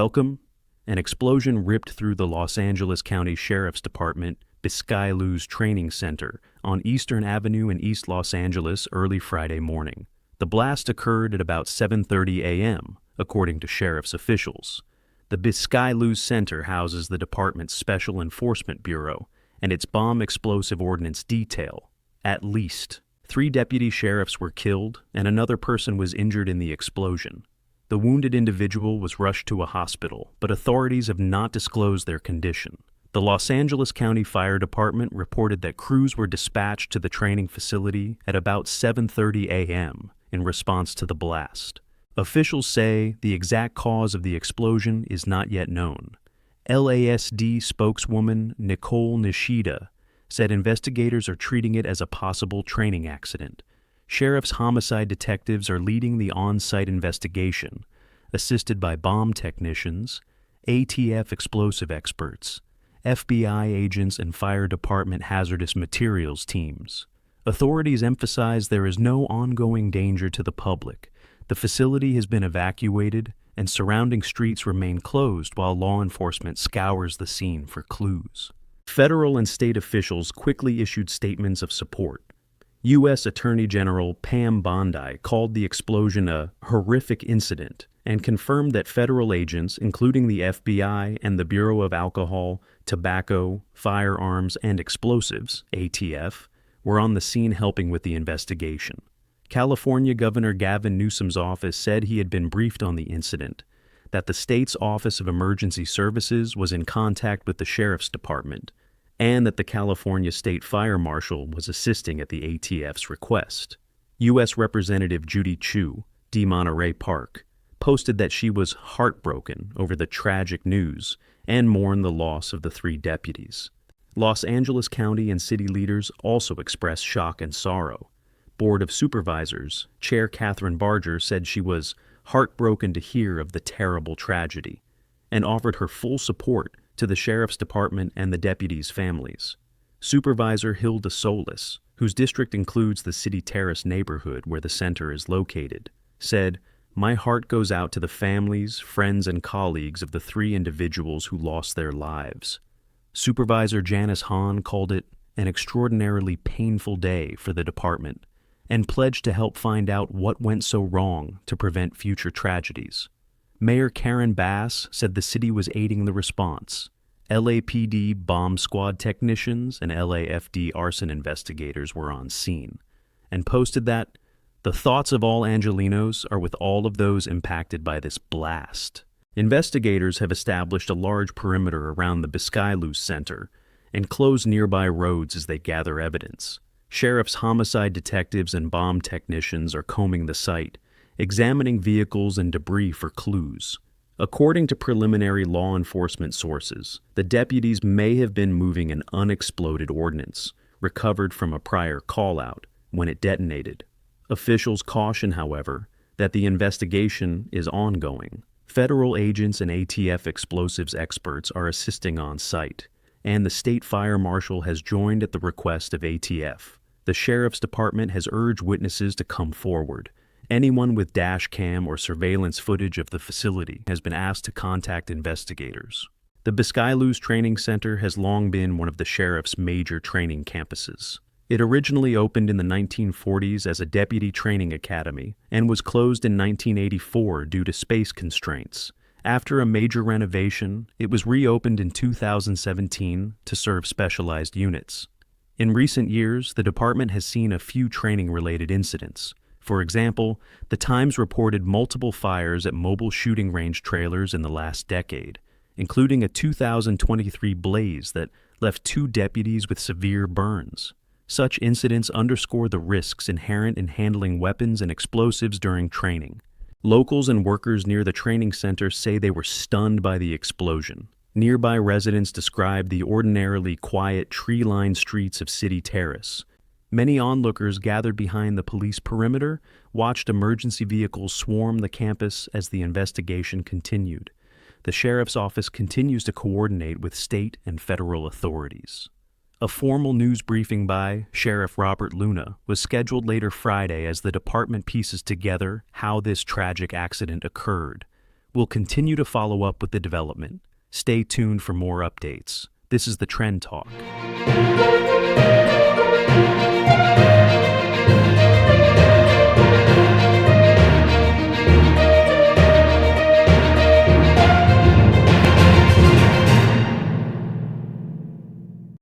Welcome. An explosion ripped through the Los Angeles County Sheriff's Department Biscailuz Training Center on Eastern Avenue in East Los Angeles early Friday morning. The blast occurred at about 7:30 a.m., according to sheriff's officials. The Biscailuz Center houses the department's Special Enforcement Bureau and its bomb explosive ordnance detail. At least 3 deputy sheriffs were killed and another person was injured in the explosion. The wounded individual was rushed to a hospital, but authorities have not disclosed their condition. The Los Angeles County Fire Department reported that crews were dispatched to the training facility at about 7:30 a.m. in response to the blast. Officials say the exact cause of the explosion is not yet known. LASD spokeswoman Nicole Nishida said investigators are treating it as a possible training accident. Sheriff's homicide detectives are leading the on-site investigation, assisted by bomb technicians, ATF explosive experts, FBI agents, and fire department hazardous materials teams. Authorities emphasize there is no ongoing danger to the public. The facility has been evacuated, and surrounding streets remain closed while law enforcement scours the scene for clues. Federal and state officials quickly issued statements of support. U.S. Attorney General Pam Bondi called the explosion a horrific incident and confirmed that federal agents, including the FBI and the Bureau of Alcohol, Tobacco, Firearms, and Explosives, ATF, were on the scene helping with the investigation. California Governor Gavin Newsom's office said he had been briefed on the incident, that the state's Office of Emergency Services was in contact with the Sheriff's Department, and that the California State Fire Marshal was assisting at the ATF's request. U.S. Representative Judy Chu, D. Monterey Park, posted that she was heartbroken over the tragic news and mourned the loss of the 3 deputies. Los Angeles County and city leaders also expressed shock and sorrow. Board of Supervisors Chair Catherine Barger said she was heartbroken to hear of the terrible tragedy and offered her full support to the Sheriff's Department and the deputies' families. Supervisor Hilda Solis, whose district includes the City Terrace neighborhood where the center is located, said, "My heart goes out to the families, friends, and colleagues of the 3 individuals who lost their lives." Supervisor Janice Hahn called it an extraordinarily painful day for the department and pledged to help find out what went so wrong to prevent future tragedies. Mayor Karen Bass said the city was aiding the response. LAPD bomb squad technicians and LAFD arson investigators were on scene, and posted that the thoughts of all Angelenos are with all of those impacted by this blast. Investigators have established a large perimeter around the Biscailuz Center and closed nearby roads as they gather evidence. Sheriff's homicide detectives and bomb technicians are combing the site, examining vehicles and debris for clues. According to preliminary law enforcement sources, the deputies may have been moving an unexploded ordnance, recovered from a prior call-out, when it detonated. Officials caution, however, that the investigation is ongoing. Federal agents and ATF explosives experts are assisting on site, and the state fire marshal has joined at the request of ATF. The Sheriff's Department has urged witnesses to come forward. Anyone with dash cam or surveillance footage of the facility has been asked to contact investigators. The Biscailuz Training Center has long been one of the sheriff's major training campuses. It originally opened in the 1940s as a deputy training academy and was closed in 1984 due to space constraints. After a major renovation, it was reopened in 2017 to serve specialized units. In recent years, the department has seen a few training-related incidents. For example, the Times reported multiple fires at mobile shooting range trailers in the last decade, including a 2023 blaze that left 2 deputies with severe burns. Such incidents underscore the risks inherent in handling weapons and explosives during training. Locals and workers near the training center say they were stunned by the explosion. Nearby residents described the ordinarily quiet, tree-lined streets of City Terrace. Many onlookers gathered behind the police perimeter watched emergency vehicles swarm the campus as the investigation continued. The sheriff's office continues to coordinate with state and federal authorities. A formal news briefing by Sheriff Robert Luna was scheduled later Friday as the department pieces together how this tragic accident occurred. We'll continue to follow up with the development. Stay tuned for more updates. This is the Trend Talk.